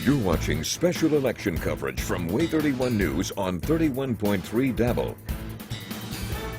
You're watching special election coverage from WAAY 31 News on 31.3 Dabble.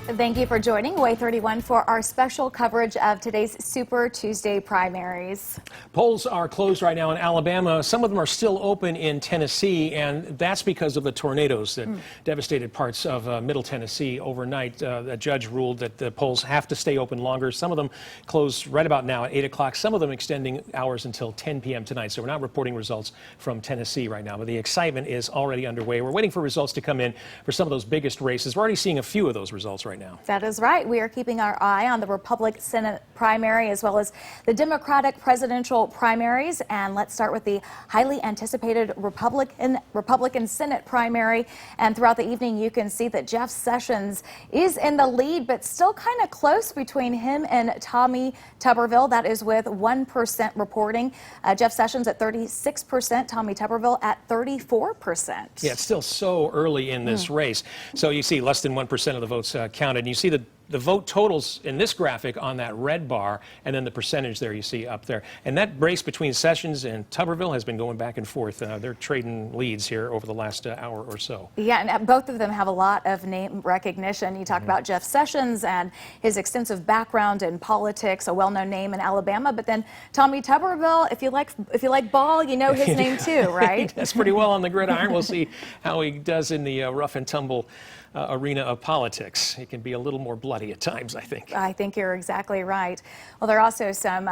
Thank you for joining WAAY 31 for our special coverage of today's Super Tuesday primaries. Polls are closed right now in Alabama. Some of them are still open in Tennessee, and that's because of the tornadoes that devastated parts of Middle Tennessee overnight. A judge ruled that the polls have to stay open longer. Some of them close right about now at 8 o'clock, some of them extending hours until 10 p.m. tonight. So we're not reporting results from Tennessee right now, but the excitement is already underway. We're waiting for results to come in for some of those biggest races. We're already seeing a few of those results right now. That is right. We are keeping our eye on the Republican Senate primary as well as the Democratic presidential primaries. And let's start with the highly anticipated Republican Senate primary. And throughout the evening, you can see that Jeff Sessions is in the lead, but still kind of close between him and Tommy Tuberville. That is with 1% reporting. Jeff Sessions at 36%, Tommy Tuberville at 34%. Yeah, it's still so early in this race. So you see less than 1% of the votes counted. And you see the vote totals in this graphic on that red bar, and then the percentage there you see up there. And that race between Sessions and Tuberville has been going back and forth. They're trading leads here over the last hour or so. Yeah, and both of them have a lot of name recognition. You talk about Jeff Sessions and his extensive background in politics, a well-known name in Alabama. But then Tommy Tuberville, if you like ball, you know his name too, right? He does pretty well on the gridiron. We'll see how he does in the rough and tumble arena of politics. It can be a little more bloody at times, I think. I think you're exactly right. Well, there are also some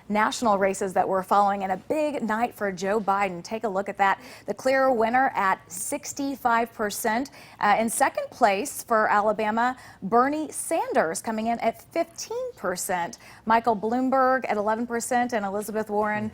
national races that we're following, and a big night for Joe Biden. Take a look at that. The clear winner at 65%. In second place for Alabama, Bernie Sanders coming in at 15%. Michael Bloomberg at 11%, and Elizabeth Warren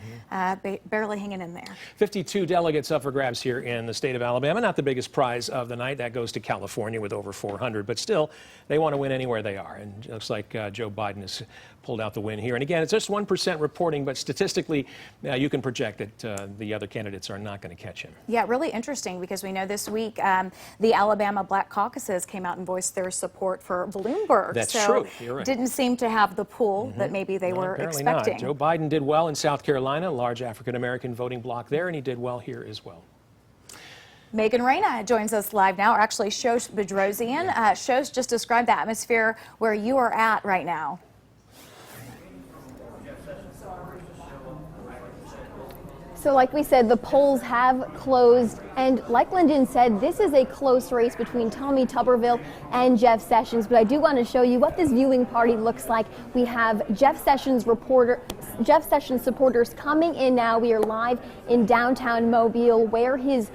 barely hanging in there. 52 delegates up for grabs here in the state of Alabama. Not the biggest prize of the night. That goes to California with over 400, but still, they want to win anywhere they are. And it looks like Joe Biden has pulled out the win here. And again, it's just 1% reporting, but statistically, you can project that the other candidates are not going to catch him. Yeah, really interesting, because we know this week the Alabama Black Caucuses came out and voiced their support for Bloomberg. That's true. You're right. Didn't seem to have the pull that maybe they were expecting. Not. Joe Biden did well in South Carolina, a large African-American voting bloc there, and he did well here as well. Megan Reyna joins us live now, or actually Shosh Bedrosian. Shosh, just describe the atmosphere where you are at right now. So like we said, the polls have closed, and like Lyndon said, this is a close race between Tommy Tuberville and Jeff Sessions, but I do want to show you what this viewing party looks like. We have Jeff Sessions supporters coming in now. We are live in downtown Mobile where his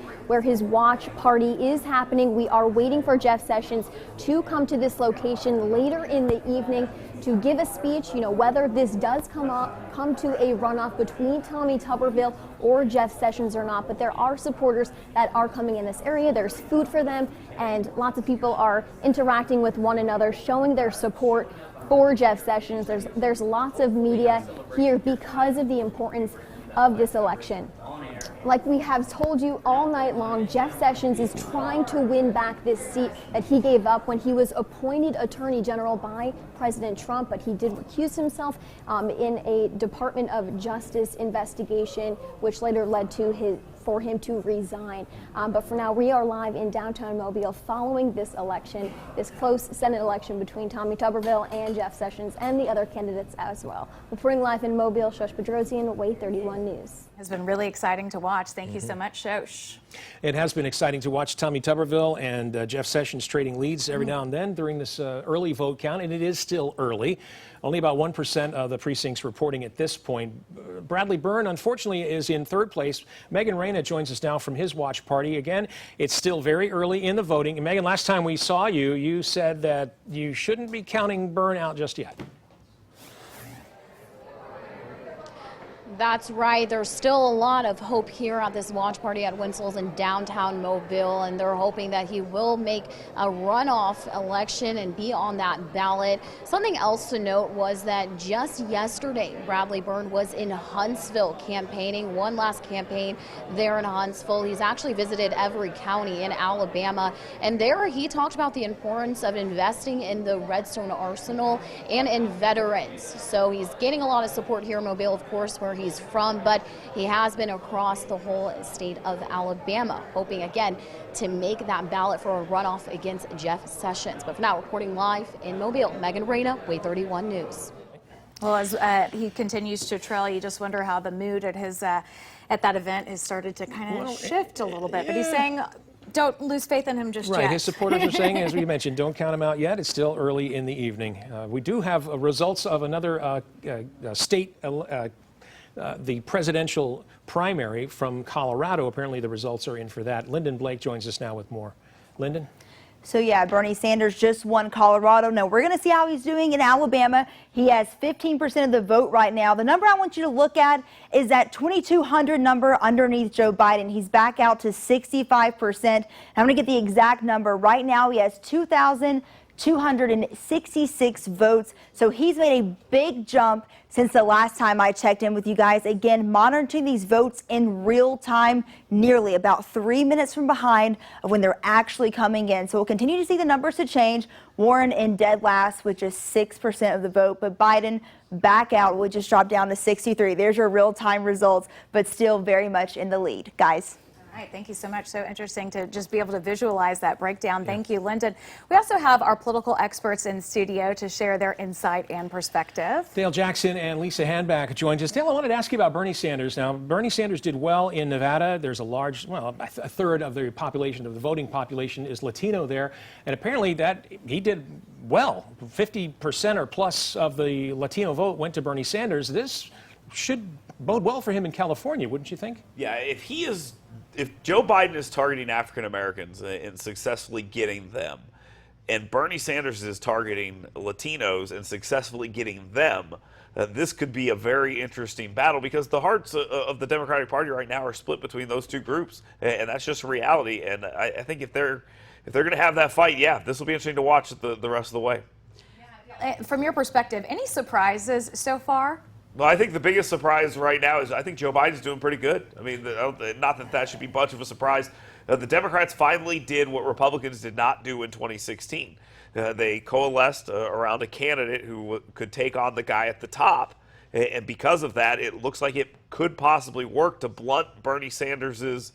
watch party is happening. We are waiting for Jeff Sessions to come to this location later in the evening to give a speech, whether this does come to a runoff between Tommy Tuberville or Jeff Sessions or not. But there are supporters that are coming in this area. There's food for them, and lots of people are interacting with one another, showing their support for Jeff Sessions. There's lots of media here because of the importance of this election. Like we have told you all night long, Jeff Sessions is trying to win back this seat that he gave up when he was appointed Attorney General by President Trump, but he did recuse himself in a Department of Justice investigation, which later led to for him to resign. But for now, we are live in downtown Mobile following this election, this close Senate election between Tommy Tuberville and Jeff Sessions and the other candidates as well. Reporting live in Mobile, Shosh Bedrosian, WAAY 31 News. It's been really exciting to watch. Thank you so much, Shosh. It has been exciting to watch Tommy Tuberville and Jeff Sessions trading leads every now and then during this early vote count, and it is still early. Only about 1% of the precincts reporting at this point. Bradley Byrne, unfortunately, is in third place. Megan Reyna joins us now from his watch party. Again, it's still very early in the voting. And Megan, last time we saw you, you said that you shouldn't be counting Byrne out just yet. That's right. There's still a lot of hope here at this watch party at Winslow's in downtown Mobile, and they're hoping that he will make a runoff election and be on that ballot. Something else to note was that just yesterday, Bradley Byrne was in Huntsville campaigning, one last campaign there in Huntsville. He's actually visited every county in Alabama, and there he talked about the importance of investing in the Redstone Arsenal and in veterans. So he's gaining a lot of support here in Mobile, of course, where he's he's from, but he has been across the whole state of Alabama, hoping again to make that ballot for a runoff against Jeff Sessions. But for now, reporting live in Mobile, Megan Reyna, WAAY 31 News. Well, as he continues to trail, you just wonder how the mood at his at that event has started to kind of shift a little bit. But he's saying, don't lose faith in him just yet. Right, his supporters are saying, as we mentioned, don't count him out yet. It's still early in the evening. We do have results of another state, the presidential primary from Colorado. Apparently the results are in for that. Lyndon Blake joins us now with more. Lyndon? So yeah, Bernie Sanders just won Colorado. Now we're going to see how he's doing in Alabama. He has 15% of the vote right now. The number I want you to look at is that 2,200 number underneath Joe Biden. He's back out to 65%. I'm going to get the exact number. Right now he has 2,266 votes. So he's made a big jump since the last time I checked in with you guys. Again, monitoring these votes in real time, nearly about 3 minutes from behind of when they're actually coming in. So we'll continue to see the numbers to change. Warren in dead last with just 6% of the vote, but Biden back out would just drop down to 63. There's your real-time results, but still very much in the lead. Guys. All right, thank you so much. So interesting to just be able to visualize that breakdown. Thank you, Lyndon. We also have our political experts in studio to share their insight and perspective. Dale Jackson and Lisa Handback joins us. Dale, I wanted to ask you about Bernie Sanders. Now, Bernie Sanders did well in Nevada. There's a large, well, a third of the population, of the voting population, is Latino there. And apparently that he did well. 50% or plus of the Latino vote went to Bernie Sanders. This should bode well for him in California, wouldn't you think? Yeah, if Joe Biden is targeting African Americans and successfully getting them, and Bernie Sanders is targeting Latinos and successfully getting them, this could be a very interesting battle, because the hearts of the Democratic Party right now are split between those two groups, and that's just reality. And I think if they're going to have that fight, yeah, this will be interesting to watch the rest of the way. From your perspective, any surprises so far? Well, I think the biggest surprise right now is I think Joe Biden's doing pretty good. I mean, not that should be much of a surprise. The Democrats finally did what Republicans did not do in 2016. They coalesced around a candidate who could take on the guy at the top. And because of that, it looks like it could possibly work to blunt Bernie Sanders'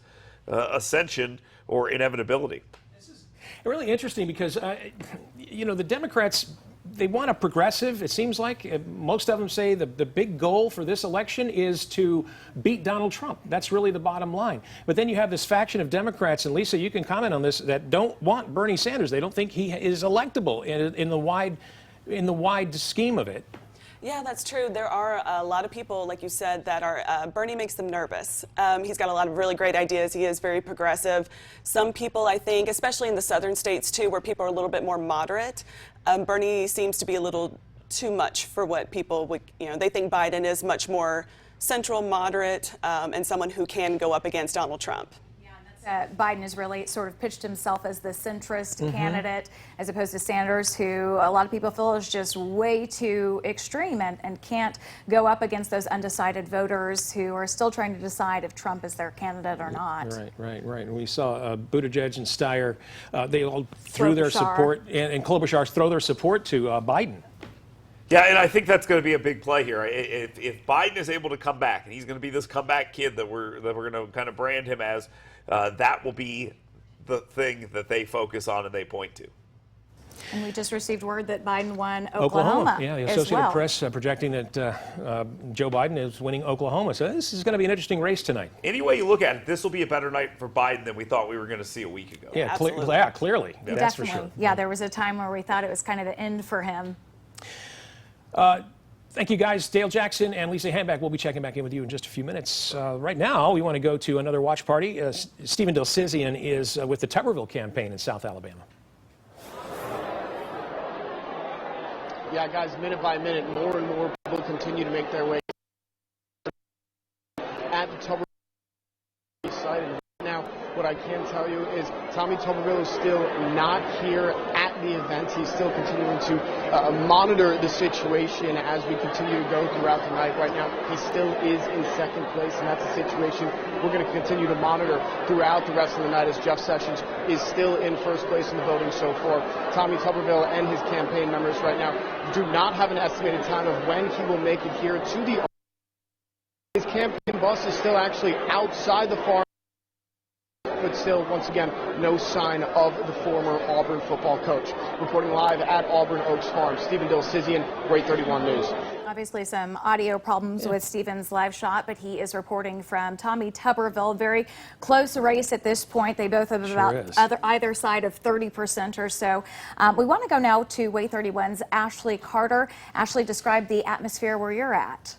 ascension or inevitability. This is really interesting because, the Democrats, they want a progressive, it seems like. Most of them say the big goal for this election is to beat Donald Trump. That's really the bottom line. But then you have this faction of Democrats, and Lisa, you can comment on this, that don't want Bernie Sanders. They don't think he is electable in the wide scheme of it. Yeah, that's true. There are a lot of people, like you said, that are, Bernie makes them nervous. He's got a lot of really great ideas. He is very progressive. Some people, I think, especially in the southern states too, where people are a little bit more moderate, Bernie seems to be a little too much for what people would, they think Biden is much more central, moderate, and someone who can go up against Donald Trump. Biden has really sort of pitched himself as the centrist candidate, as opposed to Sanders, who a lot of people feel is just way too extreme and can't go up against those undecided voters who are still trying to decide if Trump is their candidate or not. Right. And we saw Buttigieg and Steyer, they all threw their support, and Klobuchar throw their support to Biden. Yeah, and I think that's going to be a big play here. If Biden is able to come back, and he's going to be this comeback kid that we're going to kind of brand him as, that will be the thing that they focus on and they point to. And we just received word that Biden won Oklahoma. Yeah, the Associated Press projecting that Joe Biden is winning Oklahoma. So this is going to be an interesting race tonight. Any way you look at it, this will be a better night for Biden than we thought we were going to see a week ago. Yeah, clearly. Yeah. That's Definitely. for sure. Yeah, there was a time where we thought it was kind of the end for him. Thank you, guys. Dale Jackson and Lisa Handback. We'll be checking back in with you in just a few minutes. Right now, we want to go to another watch party. Stephen Dilsizian is with the Tuberville campaign in South Alabama. Yeah, guys, minute by minute, more and more people continue to make their way at the Tuberville site. And now, what I can tell you is Tommy Tuberville is still not here at the event. He's still continuing to monitor the situation as we continue to go throughout the night. Right now, he still is in second place, and that's a situation we're going to continue to monitor throughout the rest of the night, as Jeff Sessions is still in first place in the voting so far. Tommy Tuberville and his campaign members right now do not have an estimated time of when he will make it here to the His campaign bus is still actually outside the farm, but still, once again, no sign of the former Auburn football coach. Reporting live at Auburn Oaks Farm, Stephen Dilsizian, WAAY 31 News. Obviously some audio problems with Stephen's live shot, but he is reporting from Tommy Tuberville. Very close race at this point. They both have about either side of 30% or so. We want to go now to WAAY 31's Ashley Carter. Ashley, describe the atmosphere where you're at.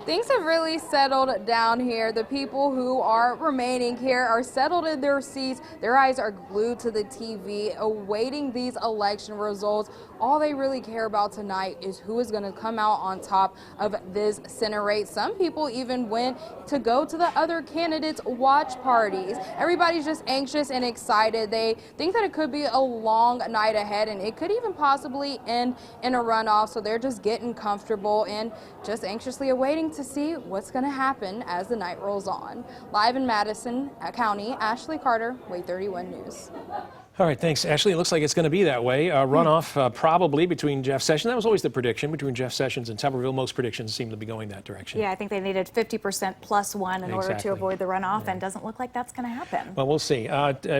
Things have really settled down here. The people who are remaining here are settled in their seats. Their eyes are glued to the TV, awaiting these election results. All they really care about tonight is who is going to come out on top of this Senate race. Some people even went to go to the other candidates' watch parties. Everybody's just anxious and excited. They think that it could be a long night ahead, and it could even possibly end in a runoff. So they're just getting comfortable and just anxiously awaiting to see what's going to happen as the night rolls on. Live in Madison County, Ashley Carter, WAAY 31 News. All right, thanks, Ashley. It looks like it's going to be that way. Runoff probably between Jeff Sessions. That was always the prediction between Jeff Sessions and Tuberville. Most predictions seem to be going that direction. Yeah, I think they needed 50% plus one in order to avoid the runoff, and doesn't look like that's going to happen. Well, we'll see.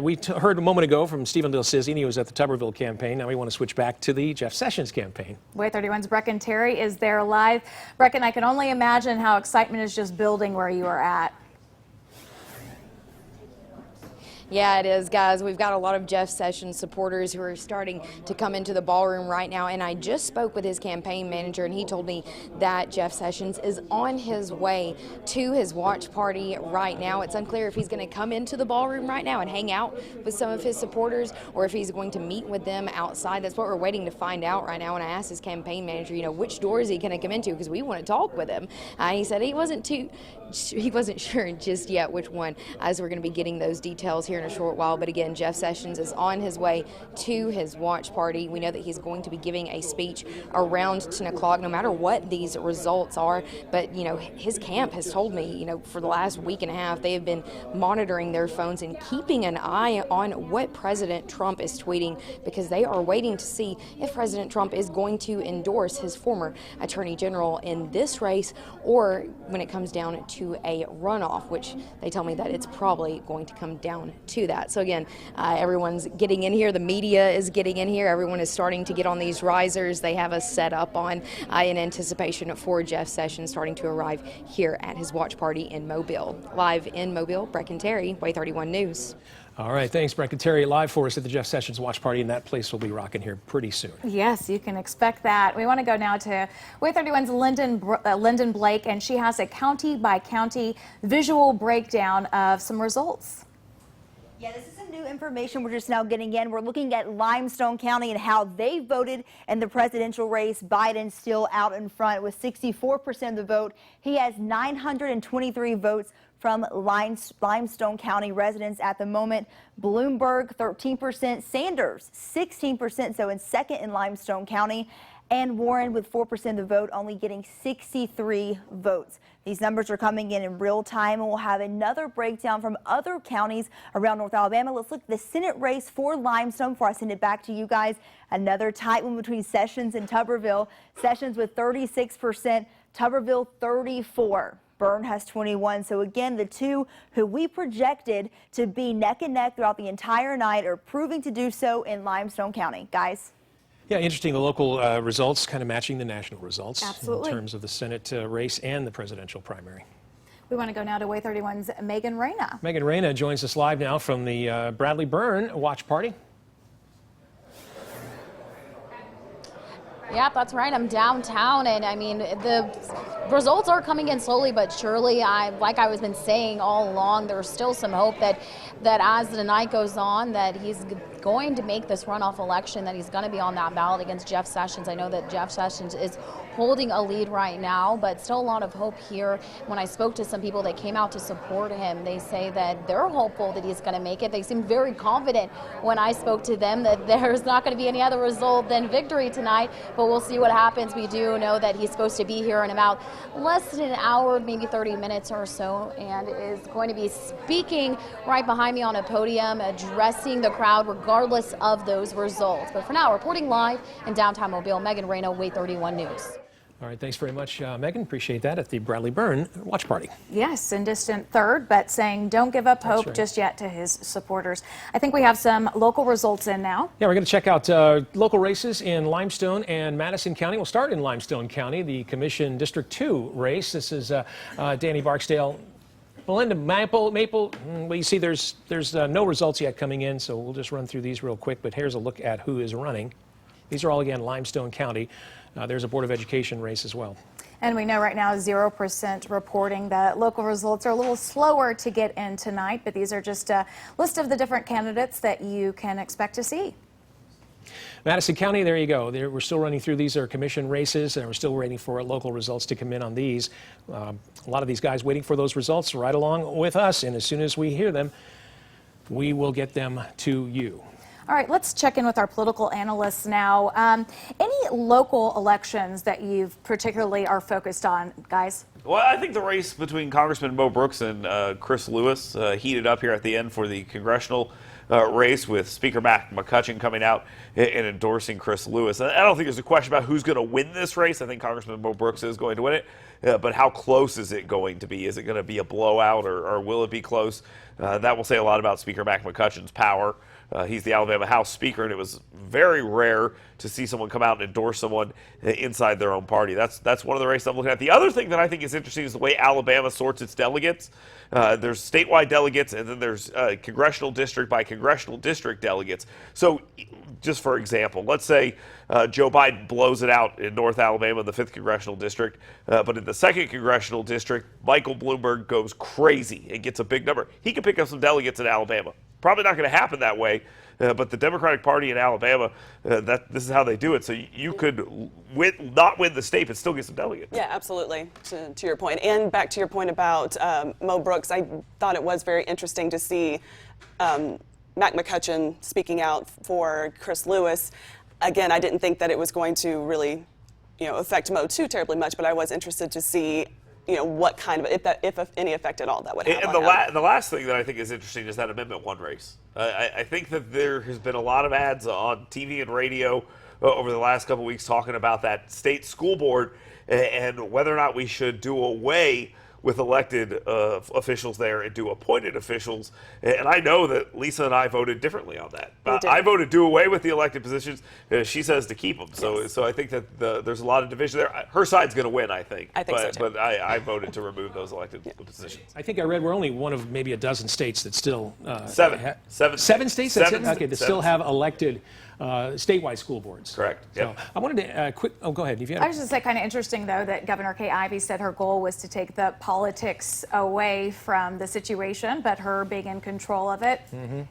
We heard a moment ago from Stephen Dilsizian. He was at the Tuberville campaign. Now we want to switch back to the Jeff Sessions campaign. WAAY 31's Brecken Terry is there live. Brecken, I can only imagine how excitement is just building where you are at. Yeah, it is, guys. We've got a lot of Jeff Sessions supporters who are starting to come into the ballroom right now, and I just spoke with his campaign manager, and he told me that Jeff Sessions is on his way to his watch party right now. It's unclear if he's going to come into the ballroom right now and hang out with some of his supporters, or if he's going to meet with them outside. That's what we're waiting to find out right now. And I asked his campaign manager, you know, which door is he going to come into, because we want to talk with him. He said he wasn't sure just yet which one, as we're going to be getting those details here in a short while. But again, Jeff Sessions is on his way to his watch party. We know that he's going to be giving a speech around 10 o'clock, no matter what these results are. But, you know, his camp has told me, you know, for the last week and a half, they have been monitoring their phones and keeping an eye on what President Trump is tweeting, because they are waiting to see if President Trump is going to endorse his former attorney general in this race, or when it comes down to a runoff, which they tell me that it's probably going to come down to that. So again, everyone's getting in here. The media is getting in here. Everyone is starting to get on these risers. They have us set up on in anticipation for Jeff Sessions starting to arrive here at his watch party in Mobile. Live in Mobile, Brecken Terry, WAAY 31 News. All right, thanks, Brecken Terry, live for us at the Jeff Sessions watch party, and that place will be rocking here pretty soon. Yes, you can expect that. We want to go now to WAAY 31's Lyndon Blake, and she has a county-by-county visual breakdown of some results. Yeah, this is some new information we're just now getting in. We're looking at Limestone County and how they voted in the presidential race. Biden still out in front with 64% of the vote. He has 923 votes from Limestone County residents at the moment. Bloomberg, 13%. Sanders, 16%, so in second in Limestone County. And Warren, with 4% of the vote, only getting 63 votes. These numbers are coming in real time, and we'll have another breakdown from other counties around North Alabama. Let's look at the Senate race for Limestone before I send it back to you guys. Another tight one between Sessions and Tuberville. Sessions with 36%, Tuberville 34%. Byrne has 21. So again, the two who we projected to be neck and neck throughout the entire night are proving to do so in Limestone County. Guys? Yeah, interesting. The local results kind of matching the national results. Absolutely. In terms of the Senate race and the presidential primary. We want to go now to WAAY 31's Megan Reyna. Megan Reyna joins us live now from the Bradley Byrne watch party. Yeah, that's right. I'm downtown, and I mean, the results are coming in slowly but surely. Like I was been saying all along, there's still some hope that as the night goes on, that he's going to make this runoff election, that he's going to be on that ballot against Jeff Sessions. I know that Jeff Sessions is holding a lead right now, but still a lot of hope here. When I spoke to some people that came out to support him, they say that they're hopeful that he's going to make it. They seem very confident when I spoke to them that there's not going to be any other result than victory tonight, but we'll see what happens. We do know that he's supposed to be here in about less than an hour, maybe 30 minutes or so, and is going to be speaking right behind me on a podium, addressing the crowd regardless of those results. But for now, reporting live in downtown Mobile, Megan Reyna, WAAY 31 News. All right, thanks very much, Megan. Appreciate that at the Bradley Byrne watch party. Yes, in distant third, but saying don't give up hope right. just yet to his supporters. I think we have some local results in now. Yeah, we're going to check out local races in Limestone and Madison County. We'll start in Limestone County, the Commission District 2 race. This is Danny Barksdale. Melinda Maple, well, you see there's no results yet coming in, so we'll just run through these real quick. But here's a look at who is running. These are all, again, Limestone County. There's a Board of Education race as well. And we know right now 0% reporting that local results are a little slower to get in tonight, but these are just a list of the different candidates that you can expect to see. Madison County, there you go. We're still running through. These are commission races, and we're still waiting for local results to come in on these. A lot of these guys waiting for those results right along with us, and as soon as we hear them, we will get them to you. All right, let's check in with our political analysts now. Any local elections that you particularly are focused on, guys? Well, I think the race between Congressman Mo Brooks and Chris Lewis heated up here at the end for the congressional race, with Speaker Mac McCutcheon coming out and endorsing Chris Lewis. I don't think there's a question about who's going to win this race. I think Congressman Mo Brooks is going to win it. But how close is it going to be? Is it going to be a blowout, or will it be close? That will say a lot about Speaker Mac McCutcheon's power. He's the Alabama House Speaker, and it was very rare to see someone come out and endorse someone inside their own party. That's one of the races I'm looking at. The other thing that I think is interesting is the way Alabama sorts its delegates. There's statewide delegates, and then there's congressional district by congressional district delegates. So, just for example, let's say Joe Biden blows it out in North Alabama in the 5th congressional district, but in the 2nd congressional district, Michael Bloomberg goes crazy and gets a big number. He could pick up some delegates in Alabama. Probably not going to happen that way, but the Democratic Party in Alabama, this is how they do it. So you could not win the state, but still get some delegates. Yeah, absolutely, to your point. And back to your point about Mo Brooks, I thought it was very interesting to see Mac McCutcheon speaking out for Chris Lewis. Again, I didn't think that it was going to really, affect Mo too terribly much, but I was interested to see what kind of, if any effect at all that would have and on him. The last thing that I think is interesting is that Amendment 1 race. I think that there has been a lot of ads on TV and radio over the last couple of weeks talking about that state school board and whether or not we should do away with elected officials there and do appointed officials. And I know that Lisa and I voted differently on that. I voted do away with the elected positions. She says to keep them. So I think that there's a lot of division there. Her side's going to win, I think. I think so too. But I voted to remove those elected positions. I think I read we're only one of maybe a dozen states that still Seven states. Seven That's it? Okay, that still have elected statewide school boards. Correct. So Yep. I wanted to go ahead. If you had I was just say kind of interesting, though, that Governor Kay Ivey said her goal was to take the politics away from the situation, but her being in control of it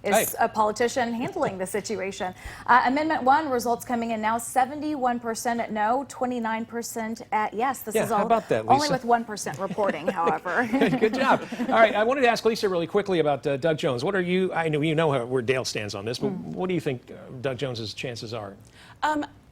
is a politician handling the situation. Amendment 1 results coming in now 71% at no, 29% at yes. This is all how about that, only Lisa? with 1% reporting, however. Good job. All right, I wanted to ask Lisa really quickly about Doug Jones. What are you? I know you know where Dale stands on this, but what do you think Doug Jones's chances are?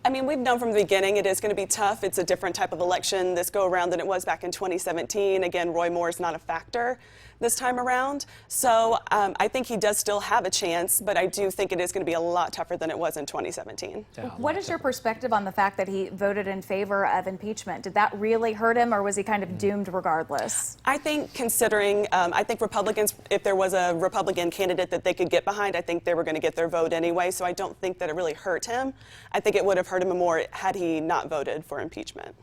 I mean, we've known from the beginning it is going to be tough. It's a different type of election this go around than it was back in 2017. Again, Roy Moore is not a factor this time around. So I think he does still have a chance, but I do think it is going to be a lot tougher than it was in 2017. What is your perspective on the fact that he voted in favor of impeachment? Did that really hurt him, or was he kind of doomed regardless? I think considering, I think Republicans, if there was a Republican candidate that they could get behind, I think they were going to get their vote anyway. So I don't think that it really hurt him. I think it would have hurt him more had he not voted for impeachment.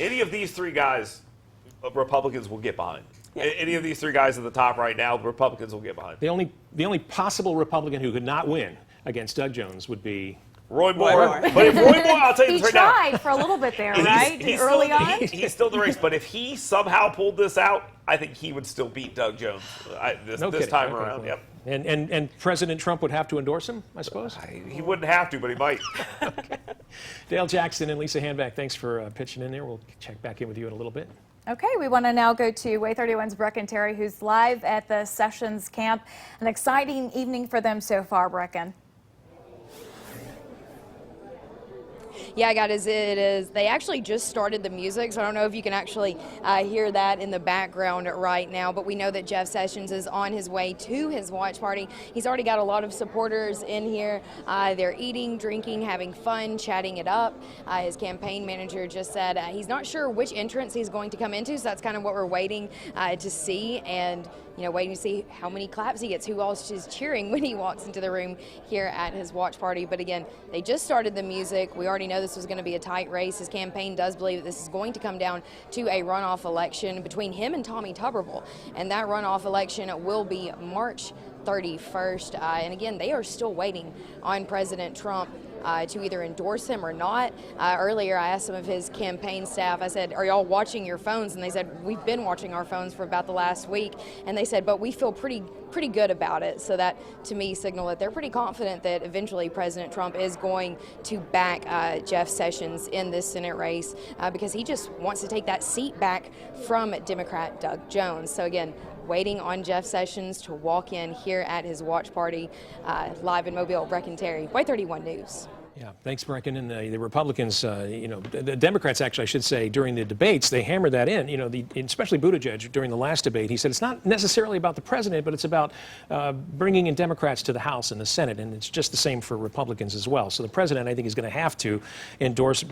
Any of these three guys, Republicans will get behind. Yeah. Any of these three guys at the top right now, Republicans will get behind. The only possible Republican who could not win against Doug Jones would be Roy Moore. But if Roy Moore, I'll tell you He this right now. tried for a little bit there, right? Early on? He's still in the race. But if he somehow pulled this out, I think he would still beat Doug Jones this time around. Yep. And President Trump would have to endorse him, I suppose? He wouldn't have to, but he might. Okay. Dale Jackson and Lisa Handback, thanks for pitching in there. We'll check back in with you in a little bit. Okay, we want to now go to WAAY 31's Brecken Terry, who's live at the Sessions camp. An exciting evening for them so far, Brecken. Yeah, guys, it is. They actually just started the music, so I don't know if you can actually hear that in the background right now, but we know that Jeff Sessions is on his way to his watch party. He's already got a lot of supporters in here. They're eating, drinking, having fun, chatting it up. His campaign manager just said he's not sure which entrance he's going to come into, so that's kind of what we're waiting to see, and waiting to see how many claps he gets, who else is cheering when he walks into the room here at his watch party. But again, they just started the music. We already know this was going to be a tight race. His campaign does believe that this is going to come down to a runoff election between him and Tommy Tuberville, and that runoff election will be March 31st. And again, they are still waiting on President Trump to either endorse him or not. Earlier, I asked some of his campaign staff, I said, are y'all watching your phones? And they said, we've been watching our phones for about the last week. And they said, but we feel pretty good about it. So that, to me, signaled that they're pretty confident that eventually President Trump is going to back Jeff Sessions in this Senate race because he just wants to take that seat back from Democrat Doug Jones. So again, waiting on Jeff Sessions to walk in here at his watch party. Live in Mobile, Brecken Terry, WAAY 31 News. Yeah, thanks, Brecken. And the Republicans, the Democrats, actually, I should say, during the debates, they hammered that in. Especially Buttigieg during the last debate, he said it's not necessarily about the president, but it's about bringing in Democrats to the House and the Senate, and it's just the same for Republicans as well. So the president, I think, is going to have to endorse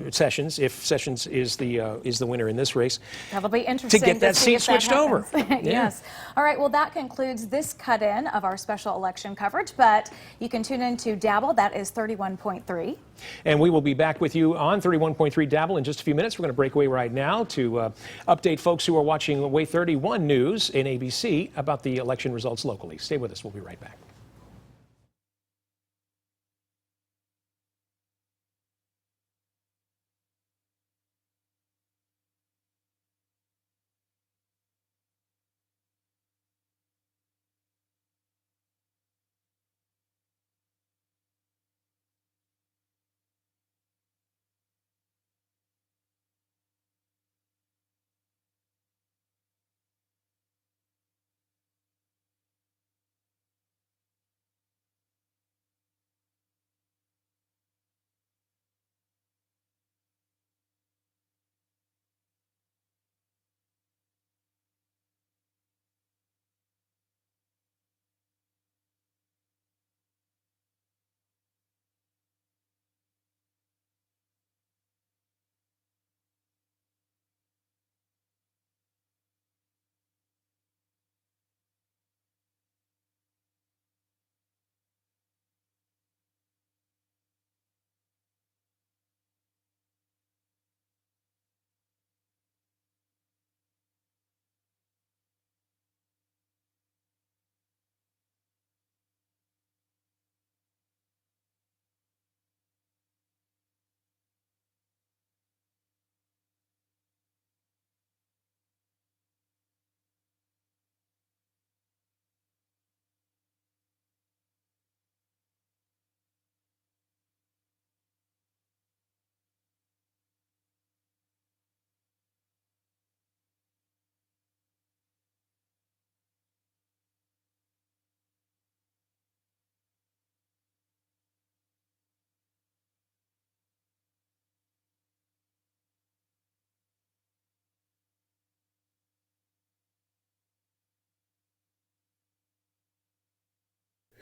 Sessions, if Sessions is the winner in this race. That'll be interesting to get that seat switched over. Yes. All right. Well, that concludes this cut-in of our special election coverage, but you can tune in to Dabble. That is 31.3. And we will be back with you on 31.3 Dabble in just a few minutes. We're going to break away right now to update folks who are watching WAAY 31 News in ABC about the election results locally. Stay with us. We'll be right back.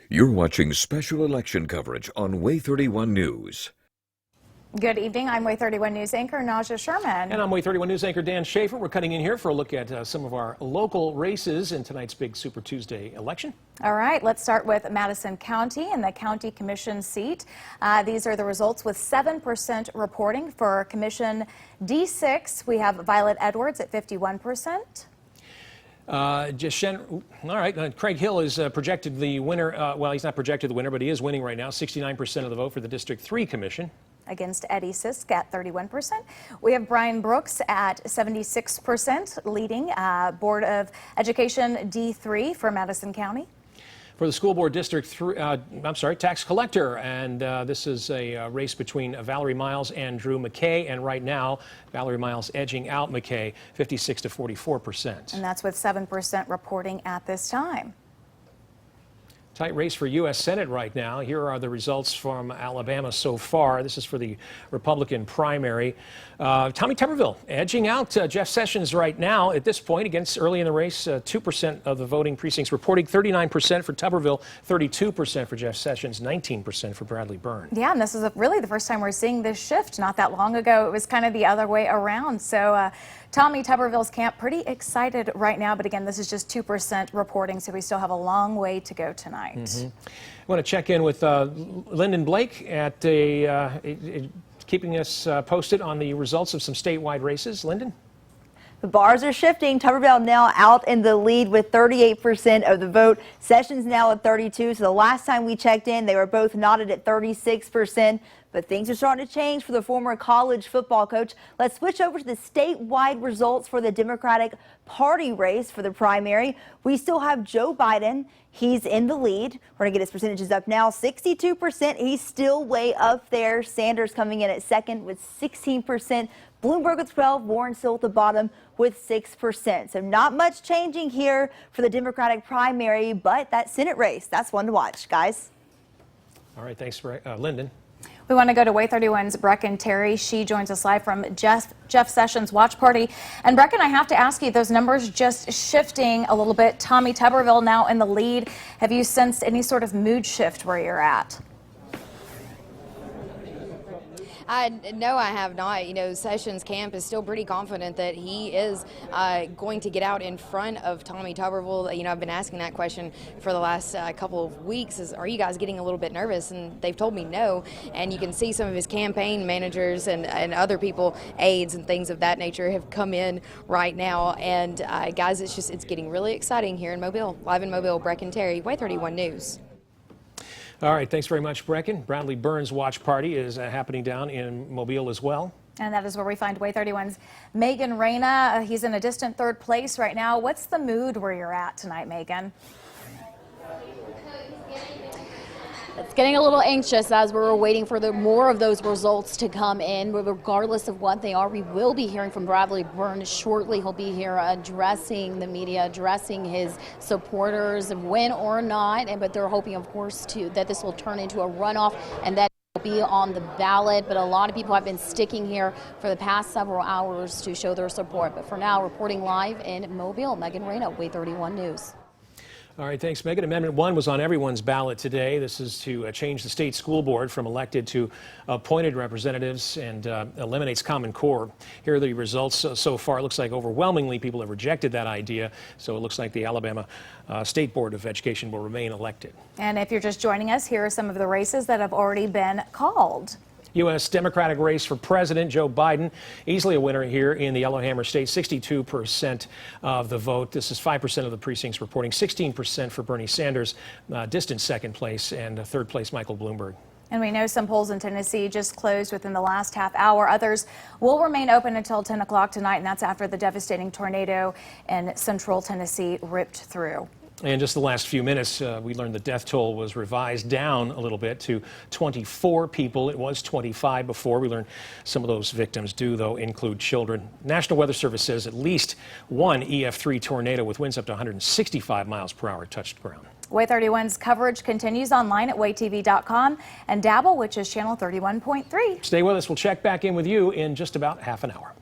You're watching special election coverage on WAAY 31 News. Good evening. I'm WAAY 31 News anchor Naja Sherman. And I'm WAAY 31 News anchor Dan Schaefer. We're cutting in here for a look at some of our local races in tonight's big Super Tuesday election. All right, let's start with Madison County and the county commission seat. These are the results with 7% reporting for Commission D6. We have Violet Edwards at 51%. All right, Craig Hill is projected the winner. Well, he's not projected the winner, but he is winning right now, 69% of the vote for the District 3 Commission. Against Eddie Sisk at 31%. We have Brian Brooks at 76%, leading Board of Education D3 for Madison County. For the school board district, tax collector, and this is a race between Valerie Miles and Drew McKay, and right now Valerie Miles edging out McKay 56 to 44%. And that's with 7% reporting at this time. Tight race for U.S. Senate right now. Here are the results from Alabama so far. This is for the Republican primary. Tommy Tuberville edging out Jeff Sessions right now at this point against early in the race. 2% of the voting precincts reporting 39% for Tuberville, 32% for Jeff Sessions, 19% for Bradley Byrne. Yeah, and this is really the first time we're seeing this shift. Not that long ago, it was kind of the other way around. So Tommy Tuberville's camp pretty excited right now. But again, this is just 2% reporting, so we still have a long way to go tonight. I want to check in with Lyndon Blake at keeping us posted on the results of some statewide races. Lyndon? The bars are shifting. Tuberville now out in the lead with 38% of the vote. Sessions now at 32%. So the last time we checked in, they were both knotted at 36%. But things are starting to change for the former college football coach. Let's switch over to the statewide results for the Democratic Party race for the primary. We still have Joe Biden. He's in the lead. We're going to get his percentages up now. 62%. He's still way up there. Sanders coming in at second with 16%. Bloomberg with 12%. Warren still at the bottom with 6%. So not much changing here for the Democratic primary, but that Senate race, that's one to watch, guys. All right. Thanks, Lyndon. We want to go to WAAY 31's Brecken Terry. She joins us live from Jeff Sessions' watch party. And Brecken, I have to ask you, those numbers just shifting a little bit. Tommy Tuberville now in the lead. Have you sensed any sort of mood shift where you're at? No, I have not. You know, Sessions' camp is still pretty confident that he is going to get out in front of Tommy Tuberville. You know, I've been asking that question for the last couple of weeks is, are you guys getting a little bit nervous? And they've told me no. And you can see some of his campaign managers and other people, aides and things of that nature have come in right now. And guys, it's getting really exciting here in Mobile. Live in Mobile, Brecken Terry, WAAY 31 News. All right, thanks very much, Brecken. Bradley Byrne's watch party is happening down in Mobile as well. And that is where we find WAAY 31's Megan Reyna. He's in a distant third place right now. What's the mood where you're at tonight, Megan? It's getting a little anxious as we're waiting for more of those results to come in. Regardless of what they are, we will be hearing from Bradley Byrne shortly. He'll be here addressing the media, addressing his supporters, win or not. But they're hoping, of course, that this will turn into a runoff and that will be on the ballot. But a lot of people have been sticking here for the past several hours to show their support. But for now, reporting live in Mobile, Megan Reyna, WAAY 31 News. All right, thanks, Megan. Amendment 1 was on everyone's ballot today. This is to change the state school board from elected to appointed representatives and eliminates Common Core. Here are the results so far. It looks like overwhelmingly people have rejected that idea, so it looks like the Alabama State Board of Education will remain elected. And if you're just joining us, here are some of the races that have already been called. U.S. Democratic race for President Joe Biden, easily a winner here in the Yellowhammer State, 62% of the vote. This is 5% of the precincts reporting, 16% for Bernie Sanders, distant second place, and third place Michael Bloomberg. And we know some polls in Tennessee just closed within the last half hour. Others will remain open until 10 o'clock tonight, and that's after the devastating tornado in central Tennessee ripped through. In just the last few minutes, we learned the death toll was revised down a little bit to 24 people. It was 25 before. We learned some of those victims do, though, include children. National Weather Service says at least one EF3 tornado with winds up to 165 miles per hour touched ground. WAAY 31's coverage continues online at waaytv.com and Dabble, which is channel 31.3. Stay with us. We'll check back in with you in just about half an hour.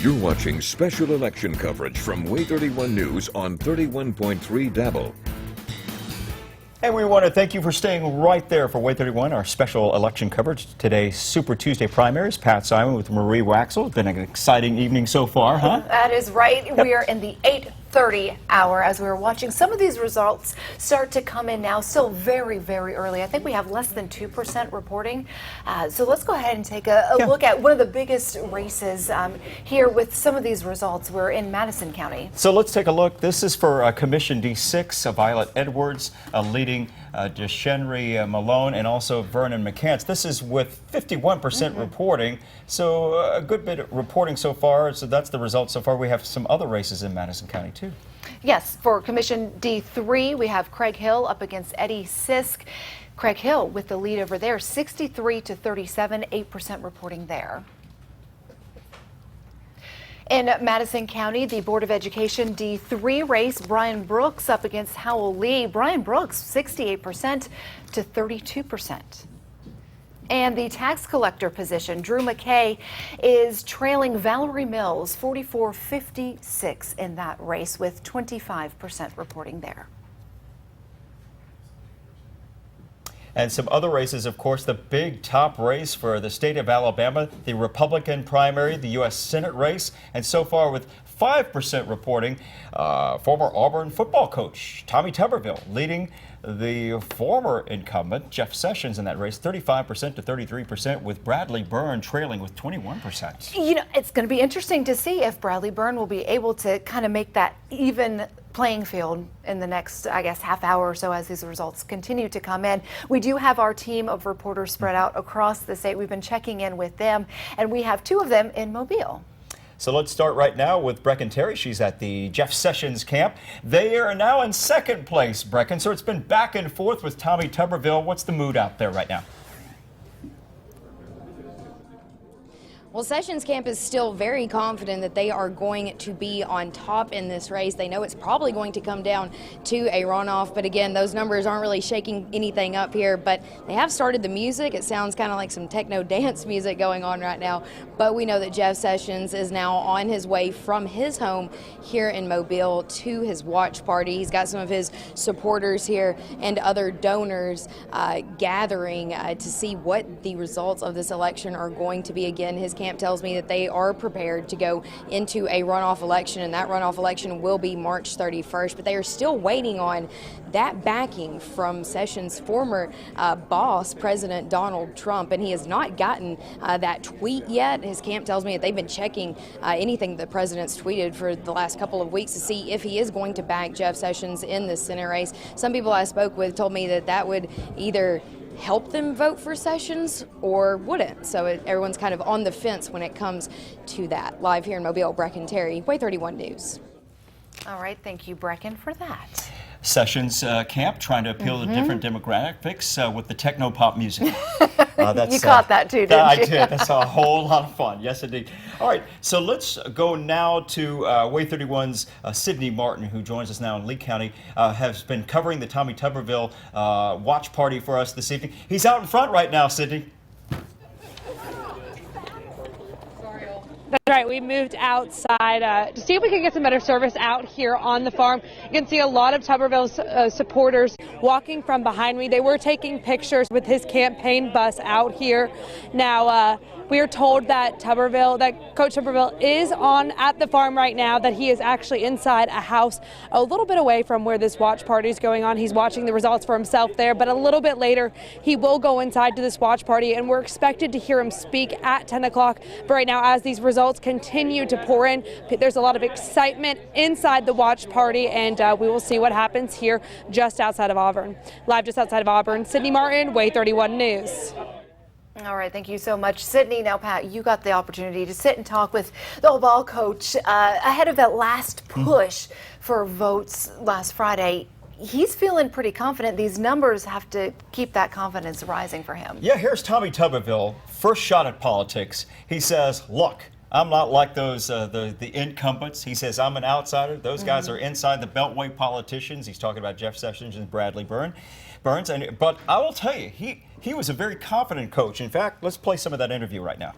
You're watching special election coverage from WAAY 31 News on 31.3 WAAY. And we want to thank you for staying right there for WAAY 31, our special election coverage. Today's Super Tuesday primaries. Pat Simon with Marie Waxel. It's been an exciting evening so far, huh? That is right. We are in the 8:30 hour as we were watching some of these results start to come in now. Still very, very early. I think we have less than 2% reporting. So let's go ahead and take a look at one of the biggest races here with some of these results. We're in Madison County. So let's take a look. This is for Commission D6, Violet Edwards leading DeShenry Malone and also Vernon McCants. This is with 51% reporting. So a good bit of reporting so far. So that's the results so far. We have some other races in Madison County too. Yes, for Commission D3, we have Craig Hill up against Eddie Sisk. Craig Hill with the lead over there, 63 to 37, 8% reporting there. In Madison County, the Board of Education D3 race, Brian Brooks up against Howell Lee. Brian Brooks, 68% to 32%. And the tax collector position, Drew McKay is trailing Valerie Mills, 44-56 in that race with 25% reporting there. And some other races, of course, the big top race for the state of Alabama, the Republican primary, the U.S. Senate race, and so far with 5% reporting, former Auburn football coach Tommy Tuberville leading the former incumbent Jeff Sessions in that race, 35% to 33%, with Bradley Byrne trailing with 21%. You know, it's going to be interesting to see if Bradley Byrne will be able to kind of make that even playing field in the next, I guess, half hour or so as these results continue to come in. We do have our team of reporters spread out across the state. We've been checking in with them, and we have two of them in Mobile. So let's start right now with Brecken Terry. She's at the Jeff Sessions camp. They are now in second place, Brecken. So it's been back and forth with Tommy Tuberville. What's the mood out there right now? Well, Sessions Camp is still very confident that they are going to be on top in this race. They know it's probably going to come down to a runoff, but again, those numbers aren't really shaking anything up here, but they have started the music. It sounds kind of like some techno dance music going on right now, but we know that Jeff Sessions is now on his way from his home here in Mobile to his watch party. He's got some of his supporters here and other donors gathering to see what the results of this election are going to be. Again, his camp tells me that they are prepared to go into a runoff election, and that runoff election will be March 31st, but they are still waiting on that backing from Sessions' former boss, President Donald Trump, and he has not gotten that tweet yet. His camp tells me that they've been checking anything the president's tweeted for the last couple of weeks to see if he is going to back Jeff Sessions in this Senate race. Some people I spoke with told me that that would either help them vote for Sessions or wouldn't. So everyone's kind of on the fence when it comes to that. Live here in Mobile, Brecken Terry, WAAY 31 News. All right, thank you, Brecken, for that. Sessions camp trying to appeal to different demographics with the techno pop music. You caught that too, didn't you? I did. That's a whole lot of fun. Yes, indeed. All right, so let's go now to WAAY 31's Sydney Martin, who joins us now in Lee County, has been covering the Tommy Tuberville watch party for us this evening. He's out in front right now, Sydney. That's right. We moved outside to see if we could get some better service out here on the farm. You can see a lot of Tuberville's supporters walking from behind me. They were taking pictures with his campaign bus out here. Now, we are told that Coach Tuberville is at the farm right now, that he is actually inside a house a little bit away from where this watch party is going on. He's watching the results for himself there, but a little bit later he will go inside to this watch party, and we're expected to hear him speak at 10 o'clock. But right now, as these results continue to pour in, there's a lot of excitement inside the watch party, and we will see what happens here just outside of Auburn. Live just outside of Auburn, Sydney Martin, WAAY 31 News. All right, thank you so much, Sydney. Now, Pat, you got the opportunity to sit and talk with the old ball coach ahead of that last push for votes last Friday. He's feeling pretty confident. These numbers have to keep that confidence rising for him. Yeah, here's Tommy Tuberville, first shot at politics. He says, look, I'm not like those the incumbents. He says, I'm an outsider. Those guys are inside the Beltway politicians. He's talking about Jeff Sessions and Bradley Burns. But I will tell you, he was a very confident coach. In fact, let's play some of that interview right now.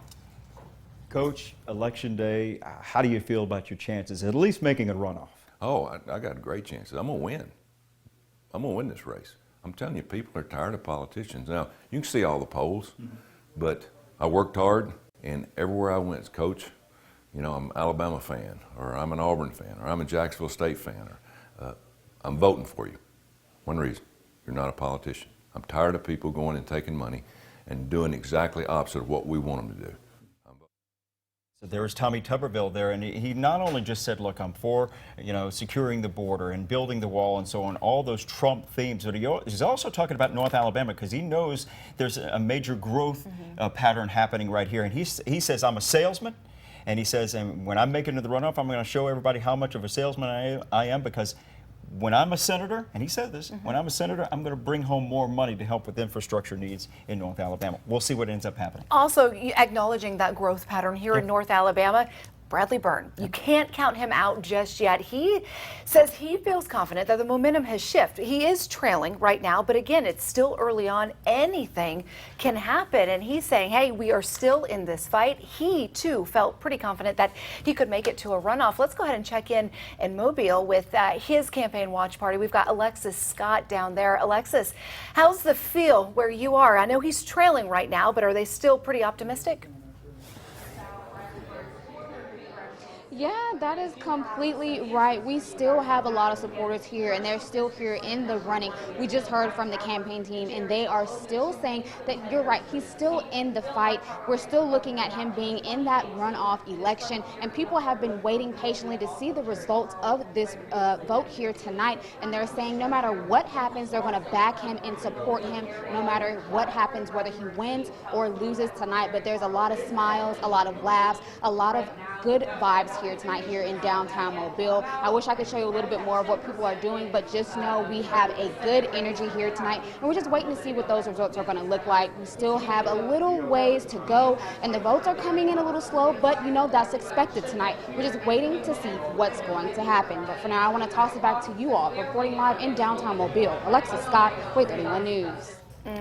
Coach, Election Day, how do you feel about your chances at least making a runoff? Oh, I got great chances. I'm going to win. I'm going to win this race. I'm telling you, people are tired of politicians. Now, you can see all the polls, but I worked hard, and everywhere I went as coach, you know, I'm an Alabama fan, or I'm an Auburn fan, or I'm a Jacksonville State fan, or I'm voting for you. One reason, you're not a politician. I'm tired of people going and taking money and doing exactly opposite of what we want them to do. So there was Tommy Tuberville there, and he not only just said, look, I'm for, you know, securing the border and building the wall and so on, all those Trump themes, but he's also talking about North Alabama because he knows there's a major growth pattern happening right here. And he says, I'm a salesman, and he says, and when I'm making the runoff, I'm going to show everybody how much of a salesman I am because when I'm a senator, and he said this, when I'm a senator, I'm going to bring home more money to help with infrastructure needs in North Alabama. We'll see what ends up happening. Also, acknowledging that growth pattern here in North Alabama, Bradley Byrne, you can't count him out just yet. He says he feels confident that the momentum has shifted. He is trailing right now, but again, it's still early on. Anything can happen. And he's saying, hey, we are still in this fight. He, too, felt pretty confident that he could make it to a runoff. Let's go ahead and check in Mobile with his campaign watch party. We've got Alexis Scott down there. Alexis, how's the feel where you are? I know he's trailing right now, but are they still pretty optimistic? Yeah, that is completely right. We still have a lot of supporters here, and they're still here in the running. We just heard from the campaign team, and they are still saying that you're right. He's still in the fight. We're still looking at him being in that runoff election, and people have been waiting patiently to see the results of this vote here tonight. And they're saying no matter what happens, they're going to back him and support him no matter what happens, whether he wins or loses tonight. But there's a lot of smiles, a lot of laughs, a lot of good vibes here tonight here in downtown Mobile. I wish I could show you a little bit more of what people are doing, but just know we have a good energy here tonight, and we're just waiting to see what those results are going to look like. We still have a little ways to go, and the votes are coming in a little slow, but you know that's expected tonight. We're just waiting to see what's going to happen. But for now, I want to toss it back to you all, reporting live in downtown Mobile. Alexis Scott, WAAY 31 News.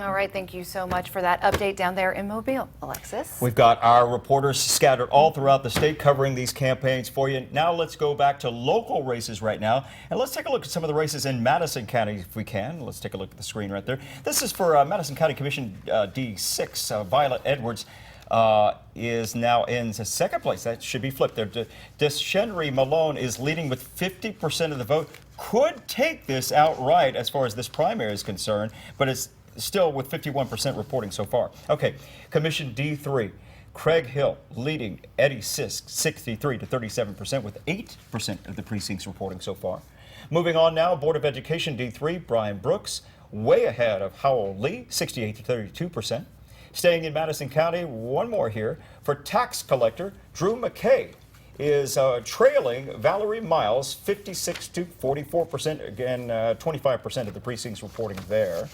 All right, thank you so much for that update down there in Mobile. Alexis? We've got our reporters scattered all throughout the state covering these campaigns for you. Now let's go back to local races right now, and let's take a look at some of the races in Madison County if we can. Let's take a look at the screen right there. This is for Madison County Commission D6. Violet Edwards is now in second place. That should be flipped there. Deshenry Malone is leading with 50% of the vote. Could take this outright as far as this primary is concerned, but it's still with 51% reporting so far. Okay, Commission D3, Craig Hill leading Eddie Sisk 63 to 37% with 8% of the precincts reporting so far. Moving on now, Board of Education D3, Brian Brooks way ahead of Howell Lee 68 to 32%. Staying in Madison County, one more here for tax collector Drew McKay is trailing Valerie Miles 56 to 44%. Again, 25% of the precincts reporting there.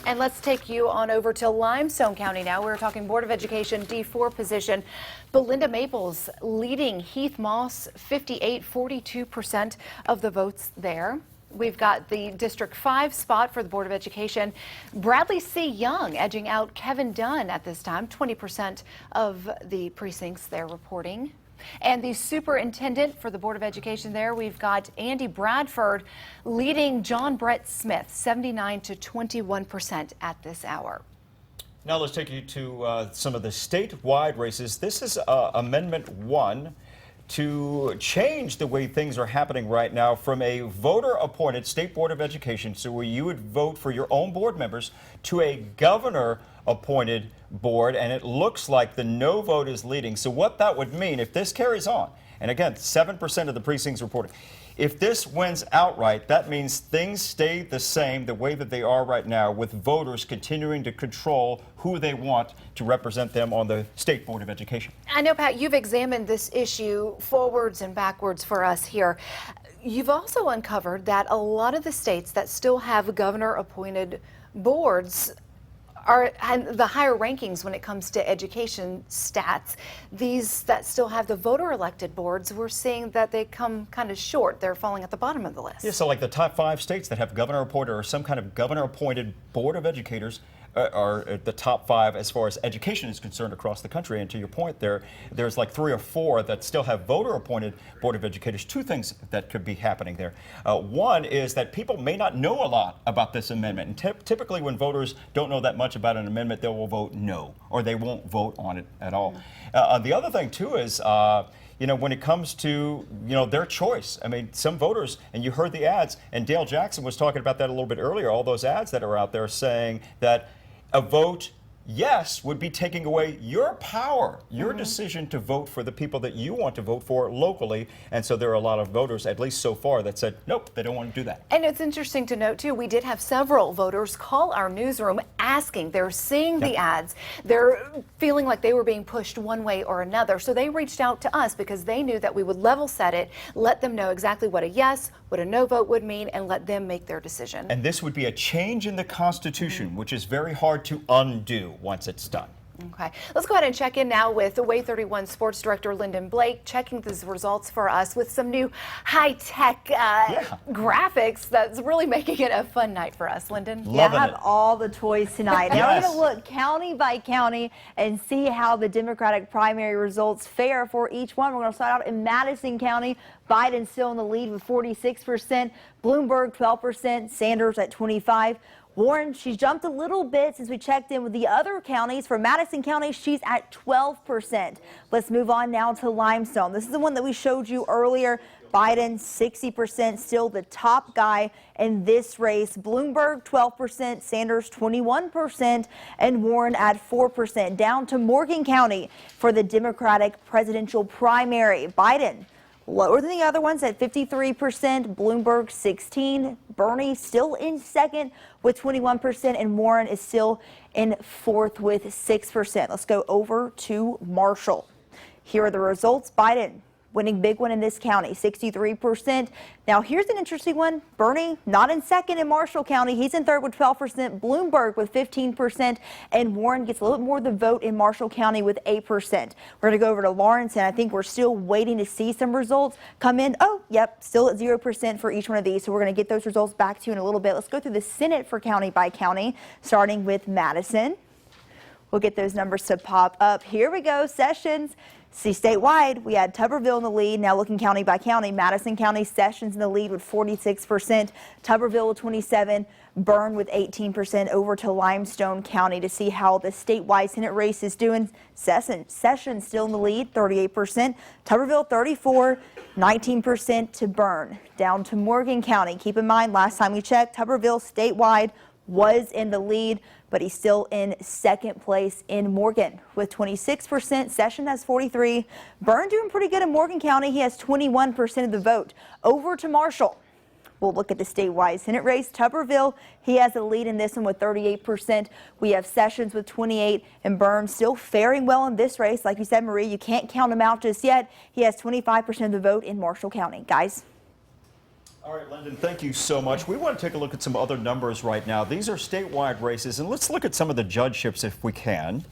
And let's take you on over to Limestone County now. We're talking Board of Education D4 position. Belinda Maples leading Heath Moss 42% of the votes there. We've got the District 5 spot for the Board of Education. Bradley C. Young edging out Kevin Dunn at this time, 20% of the precincts they're reporting. And the superintendent for the Board of Education there, we've got Andy Bradford leading John Brett Smith, 79 to 21% at this hour. Now let's take you to some of the statewide races. This is Amendment 1 to change the way things are happening right now from a voter-appointed State Board of Education, so where you would vote for your own board members, to a governor-appointed board, and it looks like the no vote is leading. So what that would mean, if this carries on, and again, 7% of the precincts reported, if this wins outright, that means things stay the same the way that they are right now, with voters continuing to control who they want to represent them on the State Board of Education. I know, Pat, you've examined this issue forwards and backwards for us here. You've also uncovered that a lot of the states that still have governor-appointed boards and the higher rankings when it comes to education stats, these that still have the voter-elected boards, we're seeing that they come kind of short. They're falling at the bottom of the list. Yeah, so like the top 5 states that have governor-appointed or some kind of governor-appointed board of educators, are at the top 5 as far as education is concerned across the country. And to your point there's like 3 or 4 that still have voter-appointed Board of Educators. 2 things that could be happening there. One is that people may not know a lot about this amendment. And typically when voters don't know that much about an amendment, they will vote no, or they won't vote on it at all. The other thing, too, is when it comes to, their choice. I mean, some voters, and you heard the ads, and Dale Jackson was talking about that a little bit earlier, all those ads that are out there saying that a vote yes would be taking away your power, your decision to vote for the people that you want to vote for locally. And so there are a lot of voters, at least so far, that said, nope, they don't want to do that. And it's interesting to note, too, we did have several voters call our newsroom asking. They're seeing the ads. They're feeling like they were being pushed one way or another. So they reached out to us because they knew that we would level set it, let them know exactly what a yes, what a no vote would mean, and let them make their decision. And this would be a change in the Constitution, which is very hard to undo once it's done. Okay, let's go ahead and check in now with the WAAY 31 Sports Director Lyndon Blake, checking these results for us with some new high-tech graphics that's really making it a fun night for us. Lyndon? I have all the toys tonight. Now we're going to look county by county and see how the Democratic primary results fare for each one. We're going to start out in Madison County. Biden still in the lead with 46%, Bloomberg 12%, Sanders at 25%. Warren, she's jumped a little bit since we checked in with the other counties. For Madison County, she's at 12%. Let's move on now to Limestone. This is the one that we showed you earlier. Biden, 60%, still the top guy in this race. Bloomberg, 12%, Sanders, 21%, and Warren at 4%. Down to Morgan County for the Democratic presidential primary. Biden, lower than the other ones at 53%, Bloomberg 16%, Bernie still in second with 21%, and Warren is still in fourth with 6%. Let's go over to Marshall. Here are the results. Biden winning big one in this county, 63%. Now here's an interesting one. Bernie not in second in Marshall County. He's in third with 12%. Bloomberg with 15%. And Warren gets a little bit more of the vote in Marshall County with 8%. We're going to go over to Lawrence, and I think we're still waiting to see some results come in. Oh, yep, still at 0% for each one of these. So we're going to get those results back to you in a little bit. Let's go through the Senate for county by county, starting with Madison. We'll get those numbers to pop up. Here we go. Sessions. See, statewide, we had Tuberville in the lead. Now looking county by county, Madison County, Sessions in the lead with 46%, Tuberville with 27%, Byrne with 18%. Over to Limestone County to see how the statewide Senate race is doing. Sessions still in the lead, 38%, Tuberville 34%, 19% to Byrne. Down to Morgan County. Keep in mind, last time we checked, Tuberville statewide was in the lead, but he's still in second place in Morgan with 26%. Session has 43%. Byrne doing pretty good in Morgan County. He has 21% of the vote. Over to Marshall. We'll look at the statewide Senate race. Tuberville, he has the lead in this one with 38%. We have Sessions with 28%, and Byrne still faring well in this race. Like you said, Marie, you can't count him out just yet. He has 25% of the vote in Marshall County. Guys? All right, Lyndon, thank you so much. We want to take a look at some other numbers right now. These are statewide races, and let's look at some of the judgeships if we can,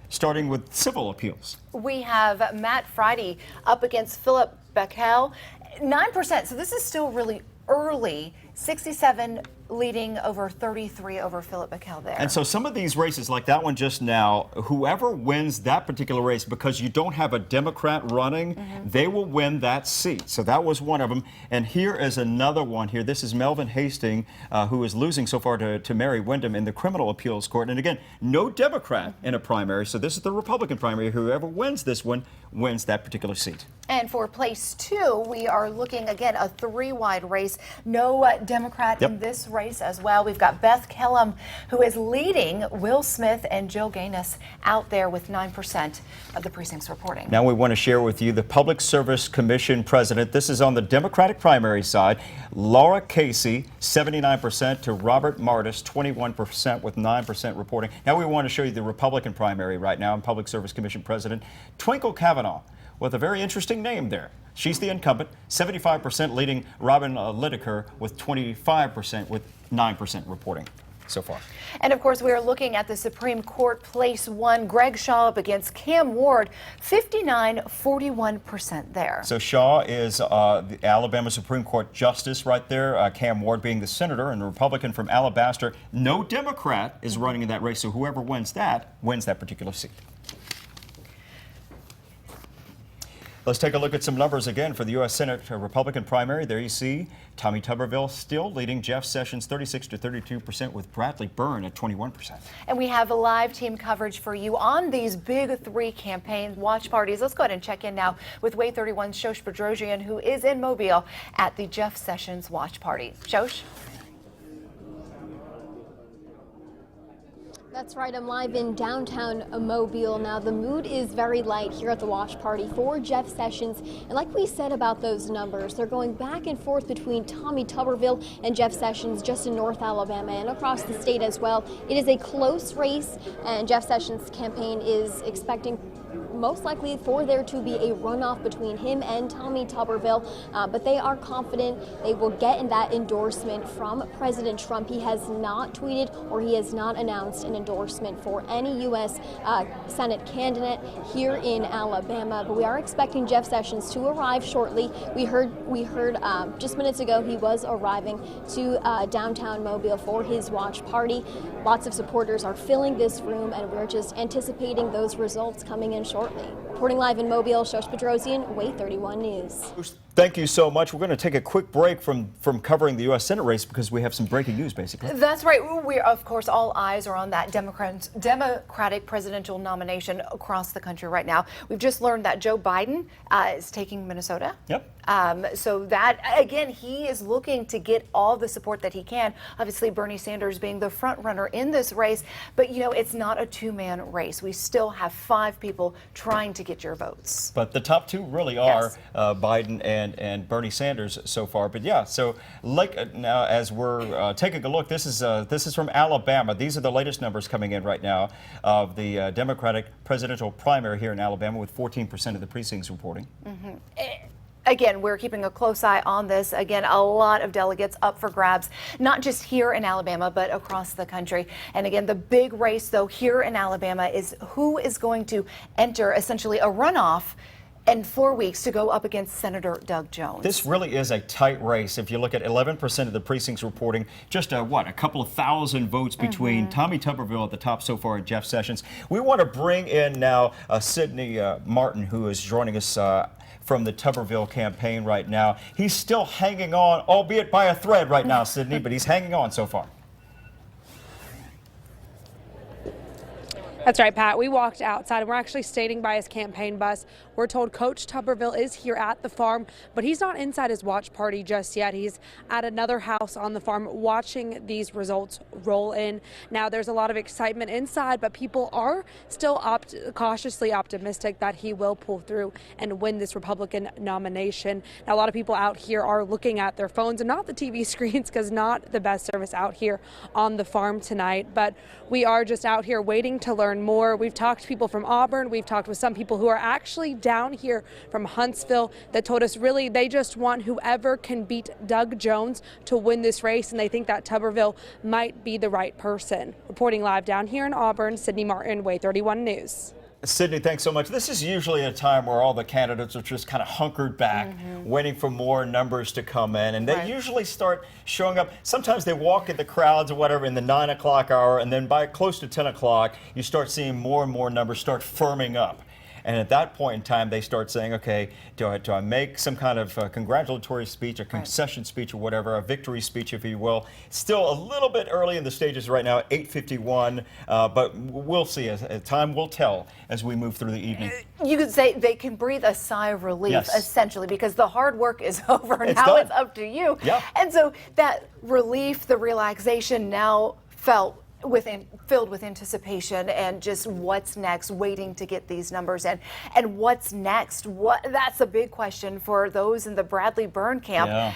starting with civil appeals. We have Matt Friday up against Philip Beckel, 9%. So this is still really early. 67 leading over 33 over Philip Beckel there. And so some of these races, like that one just now, whoever wins that particular race, because you don't have a Democrat running, they will win that seat. So that was one of them. And here is another one here. This is Melvin Hastings, who is losing so far to Mary Wyndham in the criminal appeals court. And again, no Democrat in a primary. So this is the Republican primary. Whoever wins this one wins that particular seat. And for place 2, we are looking again a 3-wide race. No Democrat in this race as well. We've got Beth Kellum, who is leading Will Smith and Jill Gaines out there with 9% of the precincts reporting. Now we want to share with you the Public Service Commission president. This is on the Democratic primary side. Laura Casey, 79% to Robert Martis, 21% with 9% reporting. Now we want to show you the Republican primary right now, and Public Service Commission president Twinkle Kavanaugh, with a very interesting name there. She's the incumbent, 75% leading Robin Lideker with 25% with 9% reporting. so far. And of course, we are looking at the Supreme Court Place 1. Greg Shaw up against Cam Ward, 59-41% there. So Shaw is the Alabama Supreme Court Justice right there, Cam Ward being the senator and a Republican from Alabaster. No Democrat is running in that race, so whoever wins that particular seat. Let's take a look at some numbers again for the U.S. Senate Republican primary. There you see Tommy Tuberville still leading Jeff Sessions 36-32% with Bradley Byrne at 21%. And we have live team coverage for you on these big 3 campaign watch parties. Let's go ahead and check in now with WAAY 31's Shosh Bedrosian, who is in Mobile at the Jeff Sessions watch party. Shosh? That's right, I'm live in downtown Mobile now. The mood is very light here at the watch party for Jeff Sessions. And like we said about those numbers, they're going back and forth between Tommy Tuberville and Jeff Sessions just in North Alabama and across the state as well. It is a close race, and Jeff Sessions' campaign is expecting most likely for there to be a runoff between him and Tommy Tuberville, but they are confident they will get in that endorsement from President Trump. He has not tweeted or he has not announced an endorsement for any U.S. Senate candidate here in Alabama, but we are expecting Jeff Sessions to arrive shortly. We heard just minutes ago he was arriving to downtown Mobile for his watch party. Lots of supporters are filling this room, and we're just anticipating those results coming in shortly. Reporting live in Mobile, Shosh Bedrosian, WAAY 31 News. Thank you so much. We're going to take a quick break from covering the U.S. Senate race because we have some breaking news, basically. That's right. We're, of course, all eyes are on that Democratic presidential nomination across the country right now. We've just learned that Joe Biden is taking Minnesota. Yep. So that, again, he is looking to get all the support that he can. Obviously, Bernie Sanders being the front runner in this race. But, you know, it's not a two-man race. We still have 5 people trying to get your votes. But the top 2 really are Biden and Bernie Sanders so far. But yeah, so like now as we're taking a look, this is from Alabama. These are the latest numbers coming in right now of the Democratic presidential primary here in Alabama, with 14% of the precincts reporting. Again, we're keeping a close eye on this. Again, a lot of delegates up for grabs, not just here in Alabama, but across the country. And again, the big race, though, here in Alabama is who is going to enter essentially a runoff in 4 weeks to go up against Senator Doug Jones. This really is a tight race. If you look at 11% of the precincts reporting, just a couple of thousand votes between Tommy Tuberville at the top so far and Jeff Sessions. We want to bring in now Sydney Martin, who is joining us from the Tuberville campaign right now. He's still hanging on, albeit by a thread right now, Sydney, but he's hanging on so far. That's right, Pat. We walked outside and we're actually standing by his campaign bus. We're told Coach Tuberville is here at the farm, but he's not inside his watch party just yet. He's at another house on the farm watching these results roll in. Now, there's a lot of excitement inside, but people are still cautiously optimistic that he will pull through and win this Republican nomination. Now, a lot of people out here are looking at their phones and not the TV screens, because not the best service out here on the farm tonight. But we are just out here waiting to learn more. We've talked to people from Auburn. We've talked with some people who are actually down here from Huntsville that told us really they just want whoever can beat Doug Jones to win this race, and they think that Tuberville might be the right person. Reporting live down here in Auburn, Sydney Martin, WAAY 31 News. Sydney, thanks so much. This is usually a time where all the candidates are just kind of hunkered back, waiting for more numbers to come in, and they usually start showing up. Sometimes they walk in the crowds or whatever in the 9 o'clock hour, and then by close to 10 o'clock, you start seeing more and more numbers start firming up. And at that point in time, they start saying, okay, do I make some kind of congratulatory speech, a concession speech or whatever, a victory speech, if you will. Still a little bit early in the stages right now, 8:51, but we'll see. As time will tell as we move through the evening. You could say they can breathe a sigh of relief, essentially, because the hard work is over. It's now done. it's up to you. Yeah. And so that relief, the relaxation now filled with anticipation and just what's next, waiting to get these numbers in. And what's next? That's a big question for those in the Bradley Byrne camp.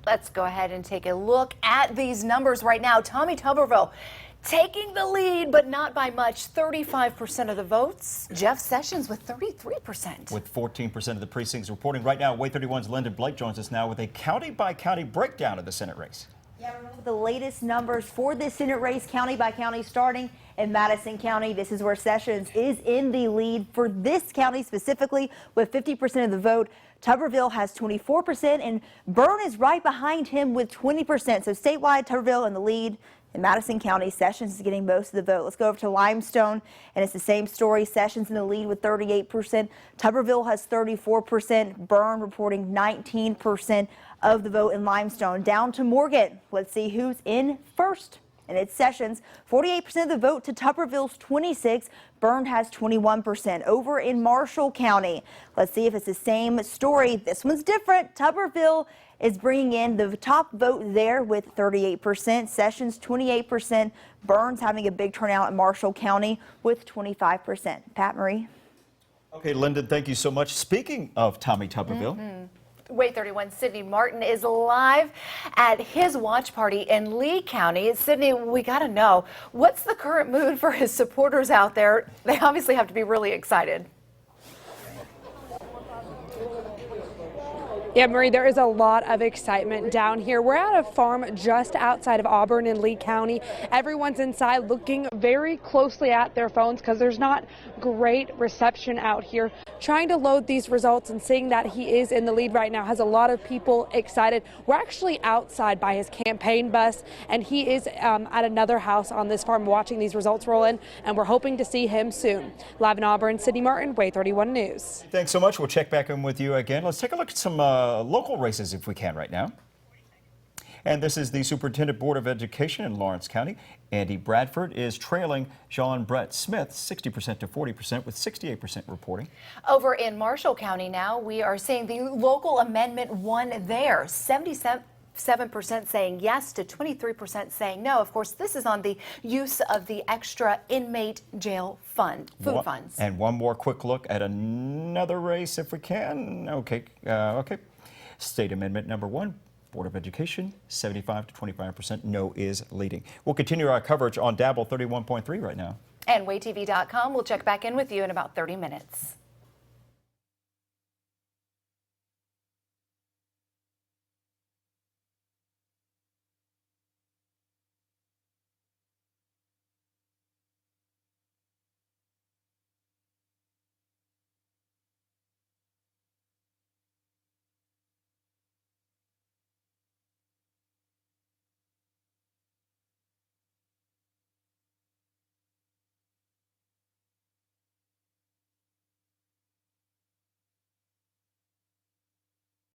Let's go ahead and take a look at these numbers right now. Tommy Tuberville taking the lead, but not by much. 35% of the votes. Jeff Sessions with 33%. With 14% of the precincts reporting right now, WAAY 31's Lyndon Blake joins us now with a county-by-county breakdown of the Senate race. Yeah, remember the latest numbers for this Senate race, county by county, starting in Madison County. This is where Sessions is in the lead for this county specifically with 50% of the vote. Tuberville has 24%, and Byrne is right behind him with 20%. So statewide, Tuberville in the lead. In Madison County, Sessions is getting most of the vote. Let's go over to Limestone, and it's the same story. Sessions in the lead with 38%. Tuberville has 34%. Byrne reporting 19% of the vote in Limestone. Down to Morgan. Let's see who's in first. And it's Sessions. 48% of the vote to Tuberville's 26%. Byrne has 21%. Over in Marshall County, let's see if it's the same story. This one's different. Tuberville is bringing in the top vote there with 38%. Sessions 28%. Byrne's having a big turnout in Marshall County with 25%. Pat Marie. Okay, Lyndon, thank you so much. Speaking of Tommy Tuberville. WAAY 31 Sydney Martin is live at his watch party in Lee County. Sydney, we got to know, what's the current mood for his supporters out there? They obviously have to be really excited. Yeah, Marie, there is a lot of excitement down here. We're at a farm just outside of Auburn in Lee County. Everyone's inside looking very closely at their phones because there's not great reception out here. Trying to load these results and seeing that he is in the lead right now has a lot of people excited. We're actually outside by his campaign bus, and he is at another house on this farm watching these results roll in, and we're hoping to see him soon. Live in Auburn, Sydney Martin, WAAY 31 News. Thanks so much. We'll check back in with you again. Let's take a look at some local races if we can right now. And this is the Superintendent Board of Education in Lawrence County. Andy Bradford is trailing John Brett Smith 60% to 40% with 68% reporting. Over in Marshall County now, we are seeing the local amendment won there. 77% saying yes to 23% saying no. Of course, this is on the use of the extra inmate jail fund, food funds. And one more quick look at another race if we can. Okay. State Amendment number 1. Board of Education, 75 to 25% no is leading. We'll continue our coverage on Dabble 31.3 right now. And WAAYTV.com. We'll check back in with you in about 30 minutes.